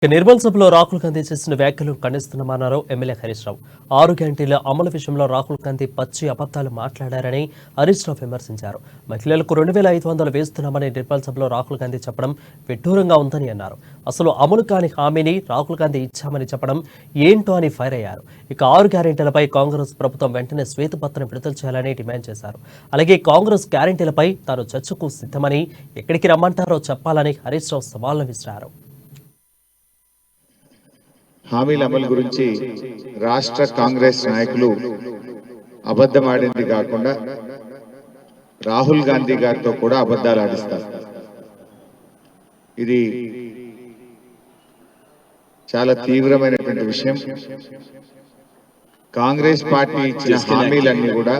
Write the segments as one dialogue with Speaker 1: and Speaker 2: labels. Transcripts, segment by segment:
Speaker 1: నిర్మల్ సభలో రాహుల్ గాంధీ చేసిన వ్యాఖ్యలు ఖండిస్తున్నామన్నారు ఎమ్మెల్యే హరీష్ రావు. 6 గ్యారంటీల అమలు విషయంలో రాహుల్ గాంధీ పచ్చి అబద్దాలు మాట్లాడారని హరీష్ రావు విమర్శించారు. మహిళలకు 2500 వేస్తున్నామని నిర్మల్ సభలో రాహుల్ గాంధీ చెప్పడం విడ్డూరంగా ఉందని అన్నారు. అసలు అమలు కాని హామీని రాహుల్ గాంధీ ఇచ్చామని చెప్పడం ఏంటో అని ఫైర్ అయ్యారు. ఇక 6 గ్యారంటీలపై కాంగ్రెస్ ప్రభుత్వం వెంటనే శ్వేతపత్రం విడుదల చేయాలని డిమాండ్ చేశారు. అలాగే కాంగ్రెస్ గ్యారంటీలపై తాను చర్చకు సిద్ధమని, ఎక్కడికి రమ్మంటారో చెప్పాలని హరీష్ రావు సవాల్ను విసిరారు.
Speaker 2: హామీల అమలు గురించి రాష్ట్ర కాంగ్రెస్ నాయకులు అబద్ధమాడింది కాకుండా రాహుల్ గాంధీ గారితో కూడా అబద్ధాలు ఆడిస్తారు. ఇది చాలా తీవ్రమైనటువంటి విషయం. కాంగ్రెస్ పార్టీ ఇచ్చిన హామీలన్నీ కూడా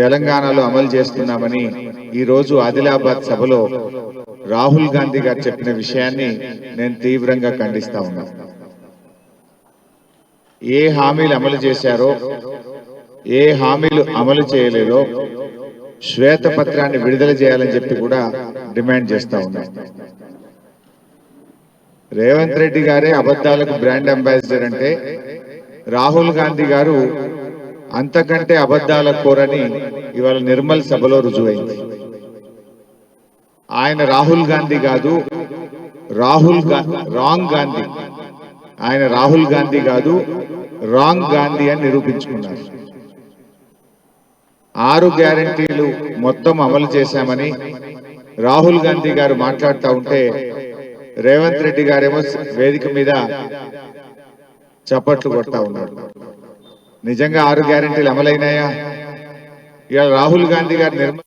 Speaker 2: తెలంగాణలో అమలు చేస్తున్నామని ఈరోజు ఆదిలాబాద్ సభలో రాహుల్ గాంధీ గారు చెప్పిన విషయాన్ని నేను తీవ్రంగా ఖండిస్తా ఉన్నా. ఏ హామీలు అమలు చేశారో, ఏ హామీలు అమలు చేయలేదో శ్వేతపత్రాన్ని విడుదల చేయాలని చెప్పి కూడా డిమాండ్ చేస్తా ఉన్నాం. రేవంత్ రెడ్డి గారే అబద్ధాలకు బ్రాండ్ అంబాసిడర్ అంటే రాహుల్ గాంధీ గారు అంతకంటే అబద్ధాల కోరని ఇవాళ నిర్మల్ సభలో రుజువైంది. ఆయన రాహుల్ గాంధీ కాదు, రాంగ్ గాంధీ. ఆయన రాహుల్ గాంధీ కాదు, రాంగ్ గాంధీ అని నిరూపించుకున్నారు. 6 గ్యారంటీలు మొత్తం అమలు చేశామని రాహుల్ గాంధీ గారు మాట్లాడుతూ ఉంటే రేవంత్ రెడ్డి గారేమో వేదిక మీద చప్పట్లు కొడతా ఉన్నారు. నిజంగా 6 గ్యారంటీలు అమలైనాయా? ఇవాళ రాహుల్ గాంధీ గారు